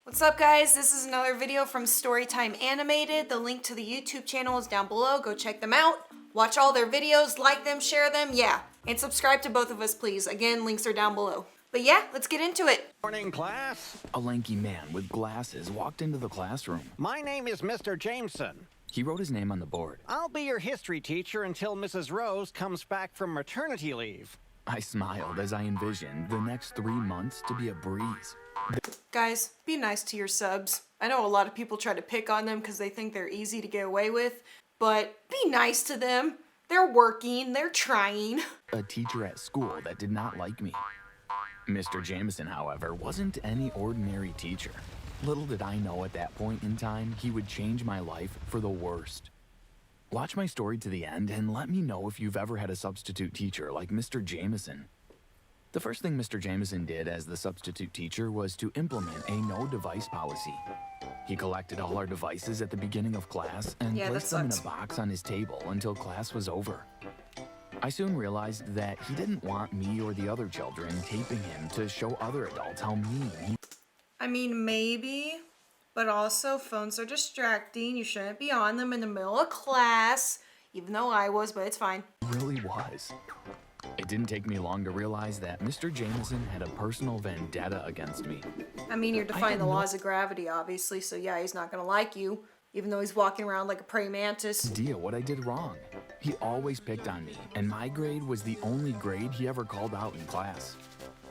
What's up, guys? This is another video from Storytime Animated. The link to the YouTube channel is down below. Go check them out. Watch all their videos, like them, share them, yeah. And subscribe to both of us, please. Again, links are down below. But yeah, let's get into it. Morning, class. A lanky man with glasses walked into the classroom. My name is Mr. Jameson. He wrote his name on the board. I'll be your history teacher until Mrs. Rose comes back from maternity leave. I smiled as I envisioned the next 3 months to be a breeze. Guys, be nice to your subs. I know a lot of people try to pick on them because they think they're easy to get away with, but be nice to them. They're working, they're trying. A teacher at school that did not like me. Mr. Jameson, however, wasn't any ordinary teacher. Little did I know at that point in time he would change my life for the worst. Watch my story to the end and let me know if you've ever had a substitute teacher like Mr. Jameson. The first thing Mr. Jameson did as the substitute teacher was to implement a no-device policy. He collected all our devices at the beginning of class and placed them in a box on his table until class was over. I soon realized that he didn't want me or the other children taping him to show other adults how mean he was. I mean, maybe, but also phones are distracting. You shouldn't be on them in the middle of class, even though I was, but it's fine. Really was. It didn't take me long to realize that Mr. Jameson had a personal vendetta against me. I mean, you're defying the laws of gravity, obviously, so yeah, he's not gonna like you, even though he's walking around like a praying mantis. Idea what I did wrong. He always picked on me, and my grade was the only grade he ever called out in class.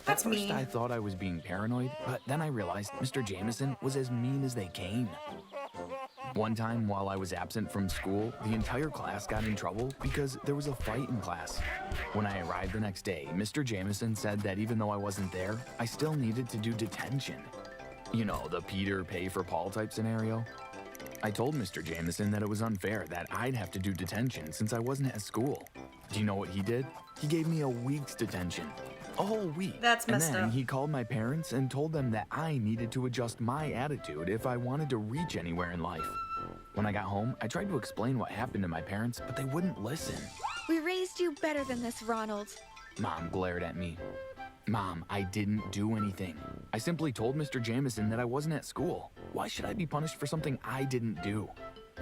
That's At first, mean. I thought I was being paranoid, but then I realized Mr. Jameson was as mean as they came. One time, while I was absent from school, the entire class got in trouble because there was a fight in class. When I arrived the next day, Mr. Jameson said that even though I wasn't there, I still needed to do detention. You know, the Peter pay for Paul type scenario. I told Mr. Jameson that it was unfair that I'd have to do detention since I wasn't at school. Do you know what he did? He gave me a week's detention. A whole week. That's messed up. And then up. he called my parents and told them that I needed to adjust my attitude if I wanted to reach anywhere in life. When I got home, I tried to explain what happened to my parents, but they wouldn't listen. We raised you better than this, Ronald. Mom glared at me. Mom, I didn't do anything. I simply told Mr. Jameson that I wasn't at school. Why should I be punished for something I didn't do?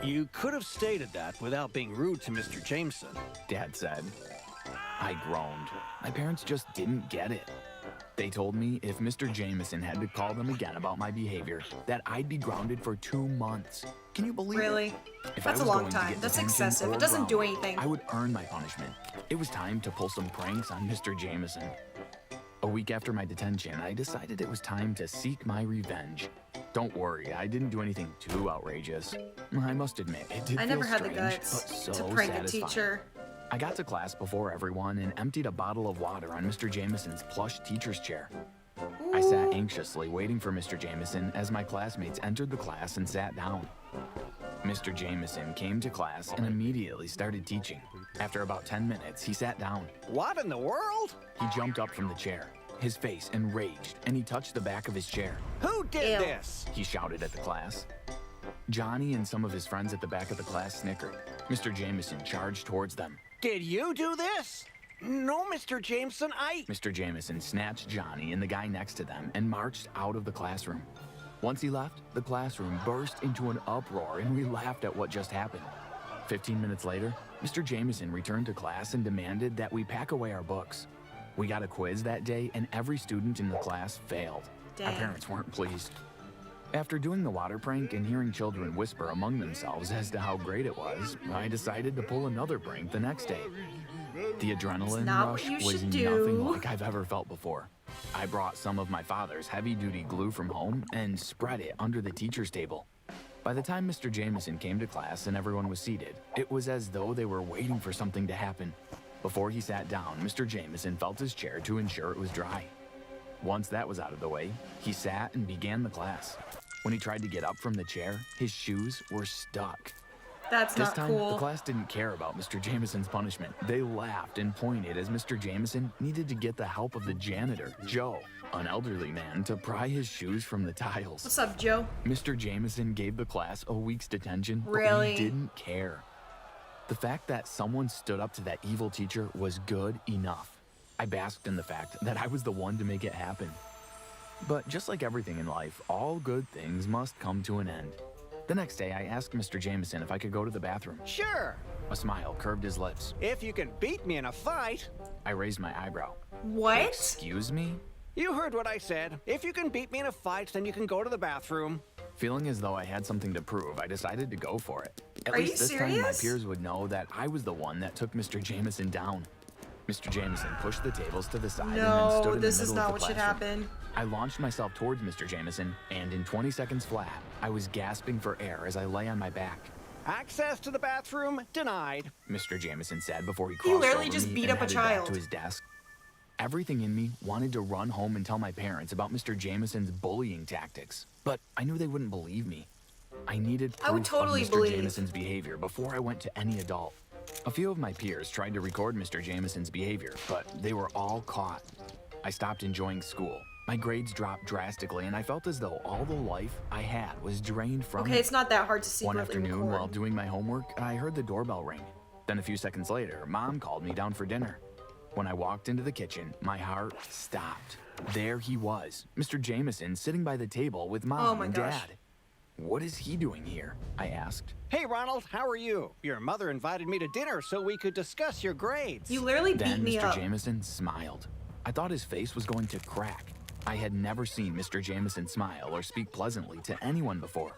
You could have stated that without being rude to Mr. Jameson. Dad said. I groaned. My parents just didn't get it. They told me if Mr. Jameson had to call them again about my behavior, that I'd be grounded for 2 months. Can you believe Really? it? If That's I a was long going to time. get That's detention excessive. or It doesn't do grounded, anything. I would earn my punishment. It was time to pull some pranks on Mr. Jameson. A week after my detention, I decided it was time to seek my revenge. Don't worry, I didn't do anything too outrageous. I must admit, it did I feel never had the strange, guts but so to prank a satisfying. teacher. I got to class before everyone and emptied a bottle of water on Mr. Jameson's plush teacher's chair. I sat anxiously waiting for Mr. Jameson as my classmates entered the class and sat down. Mr. Jameson came to class and immediately started teaching. After about 10 minutes, he sat down. What in the world? He jumped up from the chair, his face enraged, and he touched the back of his chair. Who did Ew. this? He shouted at the class. Johnny and some of his friends at the back of the class snickered. Mr. Jameson charged towards them. Did you do this? No, Mr. Jameson, Mr. Jameson snatched Johnny and the guy next to them and marched out of the classroom. Once he left, the classroom burst into an uproar and we laughed at what just happened. 15 minutes later, Mr. Jameson returned to class and demanded that we pack away our books. We got a quiz that day and every student in the class failed. Our Dang. parents weren't pleased. After doing the water prank and hearing children whisper among themselves as to how great it was, I decided to pull another prank the next day. The adrenaline not what rush you was should do. nothing like I've ever felt before. I brought some of my father's heavy-duty glue from home and spread it under the teacher's table. By the time Mr. Jameson came to class and everyone was seated, it was as though they were waiting for something to happen. Before he sat down, Mr. Jameson felt his chair to ensure it was dry. Once that was out of the way, he sat and began the class. When he tried to get up from the chair, his shoes were stuck. That's This not time, cool. the class didn't care about Mr. Jameson's punishment. They laughed and pointed as Mr. Jameson needed to get the help of the janitor, Joe, an elderly man, to pry his shoes from the tiles. What's up, Joe? Mr. Jameson gave the class a week's detention, but Really? we didn't care. The fact that someone stood up to that evil teacher was good enough. I basked in the fact that I was the one to make it happen. But just like everything in life, all good things must come to an end. The next day, I asked Mr. Jameson if I could go to the bathroom. Sure, A smile curved his lips. if you can beat me in a fight. I raised my eyebrow. What? Excuse me? You heard what I said. If you can beat me in a fight, then you can go to the bathroom. Feeling as though I had something to prove, I decided to go for it. At Are least you this time, my serious? peers would know that I was the one that took Mr. Jameson down. Mr. Jameson pushed the tables to the side and then stood No, in this the is middle not of the what should classroom. happen. I launched myself towards Mr. Jameson, and in 20 seconds flat, I was gasping for air as I lay on my back. Access to the bathroom denied. Mr. Jameson said before he crossed literally over just me beat and up a headed back child. to his desk. Everything in me wanted to run home and tell my parents about Mr. Jameson's bullying tactics, but I knew they wouldn't believe me. I needed proof I would totally of Mr. believe. Jameson's behavior before I went to any adult. A few of my peers tried to record Mr. Jameson's behavior, but they were all caught. I stopped enjoying school. My grades dropped drastically, and I felt as though all the life I had was drained from Okay, me. it's not that hard to One secretly afternoon, record. while doing my homework, I heard the doorbell ring. Then a few seconds later, Mom called me down for dinner. When I walked into the kitchen, my heart stopped. There he was, Mr. Jameson, sitting by the table with Mom Oh my and gosh. Dad. What is he doing here? I asked. Hey, Ronald, how are you? Your mother invited me to dinner so we could discuss your grades. You literally beat Then me Mr. up. Jameson smiled. I thought his face was going to crack. I had never seen Mr. Jameson smile or speak pleasantly to anyone before.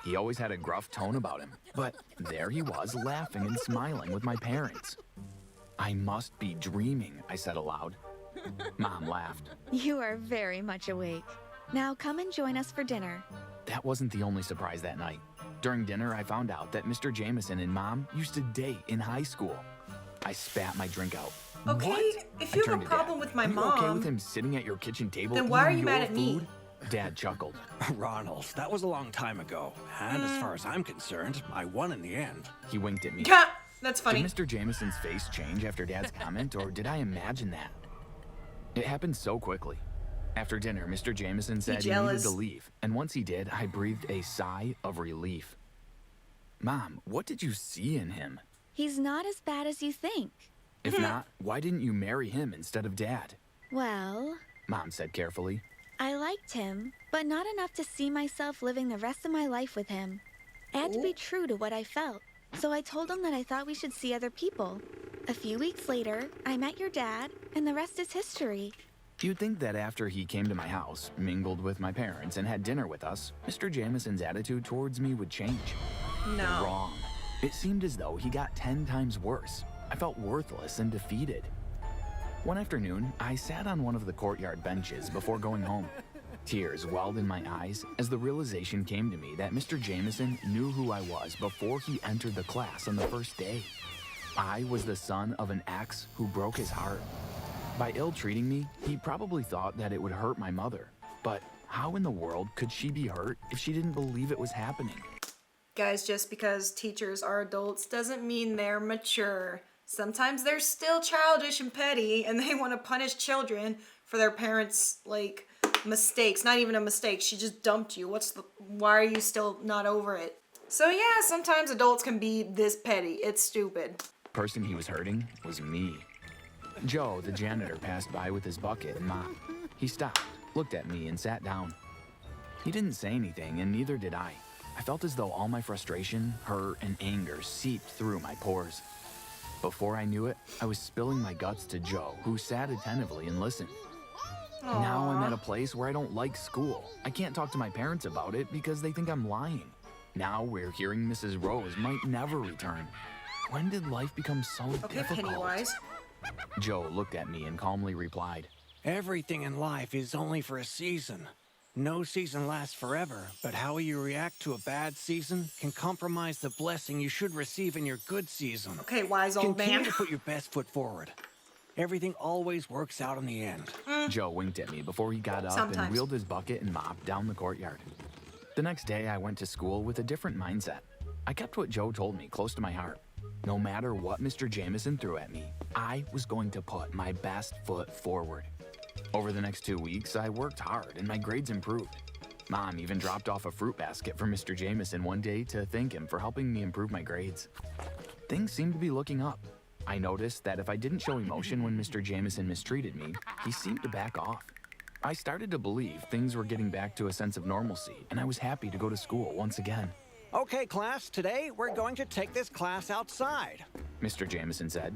He always had a gruff tone about him, but there he was laughing and smiling with my parents. I must be dreaming, I said aloud. Mom laughed. You are very much awake. Now come and join us for dinner. That wasn't the only surprise that night. During dinner, I found out that Mr. Jameson and Mom used to date in high school. I spat my drink out. Okay, What? if I you have turned a to problem Dad. with my Are you okay mom, with him sitting at your kitchen table? then why are eating you mad your at me? food? Dad chuckled. Ronald, that was a long time ago. And as far as I'm concerned, I won in the end. He winked at me. Yeah, that's funny. Did Mr. Jameson's face change after Dad's comment, or did I imagine that? It happened so quickly. After dinner, Mr. Jameson said he needed jealous? to leave, and once he did, I breathed a sigh of relief. Mom, what did you see in him? He's not as bad as you think. If not, why didn't you marry him instead of Dad? Well, Mom said carefully. I liked him, but not enough to see myself living the rest of my life with him. I had to be true to what I felt, so I told him that I thought we should see other people. A few weeks later, I met your dad, and the rest is history. You'd think that after he came to my house, mingled with my parents, and had dinner with us, Mr. Jameson's attitude towards me would change. No. Wrong. It seemed as though he got 10 times worse. I felt worthless and defeated. One afternoon, I sat on one of the courtyard benches before going home. Tears welled in my eyes as the realization came to me that Mr. Jameson knew who I was before he entered the class on the first day. I was the son of an ex who broke his heart. By ill-treating me, he probably thought that it would hurt my mother. But how in the world could she be hurt if she didn't believe it was happening? Guys, just because teachers are adults doesn't mean they're mature. Sometimes they're still childish and petty, and they want to punish children for their parents' like mistakes. Not even a mistake. She just dumped you. Why are you still not over it? So yeah, sometimes adults can be this petty. It's stupid. The person he was hurting was me. Joe, the janitor, passed by with his bucket and mop. He stopped, looked at me, and sat down. He didn't say anything, and neither did I. I felt as though all my frustration, hurt, and anger seeped through my pores. Before I knew it, I was spilling my guts to Joe, who sat attentively and listened. Now I'm at a place where I don't like school. I can't talk to my parents about it because they think I'm lying. Now we're hearing Mrs. Rose might never return. When did life become so Okay, difficult? Pennywise. Joe looked at me and calmly replied, Everything in life is only for a season. No season lasts forever, but how you react to a bad season can compromise the blessing you should receive in your good season. Okay, wise old Continue man. to put your best foot forward. Everything always works out in the end. Joe winked at me before he got up Sometimes. and wheeled his bucket and mop down the courtyard. The next day, I went to school with a different mindset. I kept what Joe told me close to my heart. No matter what Mr. Jameson threw at me, I was going to put my best foot forward. Over the next 2 weeks, I worked hard and my grades improved. Mom even dropped off a fruit basket for Mr. Jameson one day to thank him for helping me improve my grades. Things seemed to be looking up. I noticed that if I didn't show emotion when Mr. Jameson mistreated me, he seemed to back off. I started to believe things were getting back to a sense of normalcy, and I was happy to go to school once again. Okay, class, today we're going to take this class outside. Mr. Jameson said.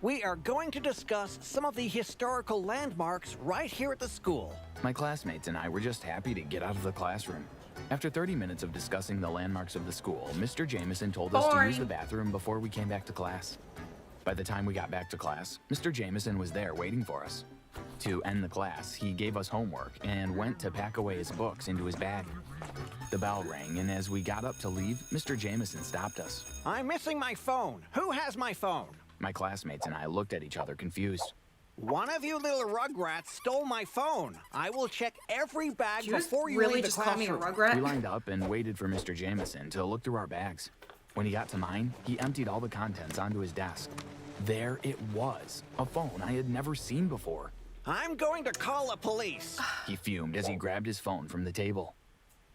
We are going to discuss some of the historical landmarks right here at the school. My classmates and I were just happy to get out of the classroom. After 30 minutes of discussing the landmarks of the school, Mr. Jameson told us to use the bathroom before we came back to class. By the time we got back to class, Mr. Jameson was there waiting for us. To end the class, he gave us homework and went to pack away his books into his bag. The bell rang, and as we got up to leave, Mr. Jameson stopped us. I'm missing my phone. Who has my phone? My classmates and I looked at each other confused. One of you little rugrats stole my phone. I will check every bag You just before you really leave the just call me a classroom. rugrat? We lined up and waited for Mr. Jameson to look through our bags. When he got to mine, he emptied all the contents onto his desk. There it was, a phone I had never seen before. I'm going to call the police. He fumed as he grabbed his phone from the table.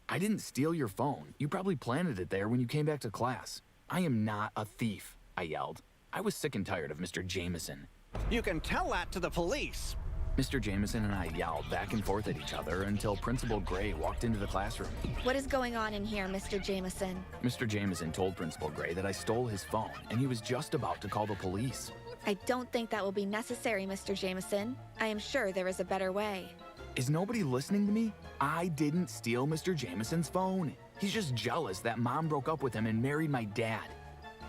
I didn't steal your phone. You probably planted it there when you came back to class. I am not a thief, I yelled. I was sick and tired of Mr. Jameson. You can tell that to the police. Mr. Jameson and I yelled back and forth at each other until Principal Gray walked into the classroom. What is going on in here, Mr. Jameson? Mr. Jameson told Principal Gray that I stole his phone, and he was just about to call the police. I don't think that will be necessary, Mr. Jameson. I am sure there is a better way. Is nobody listening to me? I didn't steal Mr. Jameson's phone. He's just jealous that Mom broke up with him and married my dad.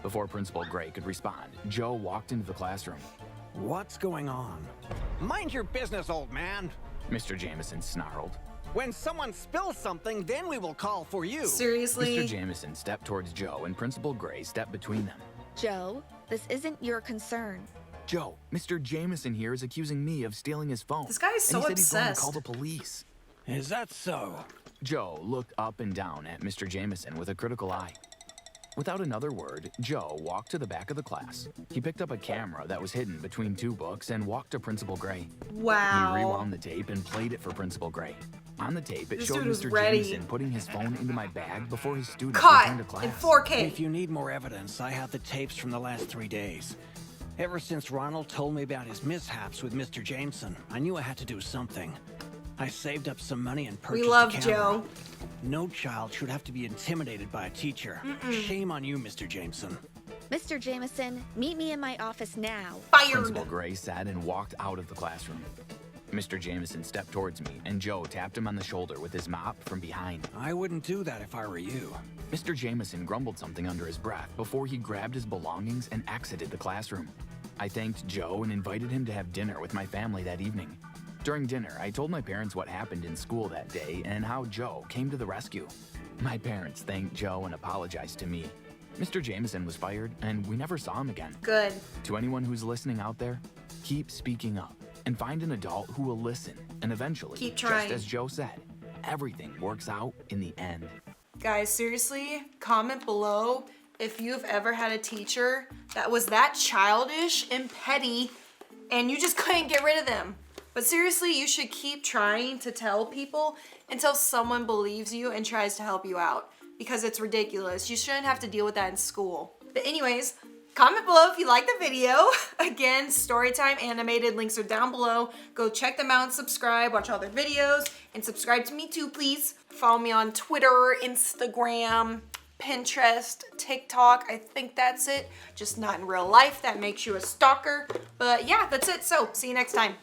Before Principal Gray could respond, Joe walked into the classroom. What's going on? Mind your business, old man. Mr. Jameson snarled. When someone spills something, then we will call for you. Seriously? Mr. Jameson stepped towards Joe, and Principal Gray stepped between them. Joe, this isn't your concern. Joe, Mr. Jameson here is accusing me of stealing his phone. This guy is so and he said he's going to obsessed. call the police. Is that so? Joe looked up and down at Mr. Jameson with a critical eye. Without another word, Joe walked to the back of the class. He picked up a camera that was hidden between two books and walked to Principal Gray. Wow. He rewound the tape and played it for Principal Gray. On the tape, it This showed dude was Mr. ready. Jameson putting his phone into my bag before his students Caught returned to class. in 4K. If you need more evidence, I have the tapes from the last 3 days. Ever since Ronald told me about his mishaps with Mr. Jameson, I knew I had to do something. I saved up some money and purchased We love a camera. Joe. No child should have to be intimidated by a teacher. Shame on you, Mr. Jameson. Mr. Jameson, meet me in my office now. Principal Fired. Gray said and walked out of the classroom. Mr. Jameson stepped towards me, and Joe tapped him on the shoulder with his mop from behind. I wouldn't do that if I were you. Mr. Jameson grumbled something under his breath before he grabbed his belongings and exited the classroom. I thanked Joe and invited him to have dinner with my family that evening. During dinner, I told my parents what happened in school that day and how Joe came to the rescue. My parents thanked Joe and apologized to me. Mr. Jameson was fired, and we never saw him again. Good. To anyone who's listening out there, keep speaking up and find an adult who will listen, and eventually, Keep just trying. as Joe said, everything works out in the end. Guys, seriously, comment below if you've ever had a teacher that was that childish and petty and you just couldn't get rid of them. But seriously, you should keep trying to tell people until someone believes you and tries to help you out, because it's ridiculous. You shouldn't have to deal with that in school. But anyways, comment below if you like the video. Again, Storytime Animated, links are down below. Go check them out and subscribe, watch all their videos, and subscribe to me too, please. Follow me on Twitter, Instagram, Pinterest, TikTok. I think that's it. Just not in real life. That makes you a stalker. But yeah, that's it. So, see you next time.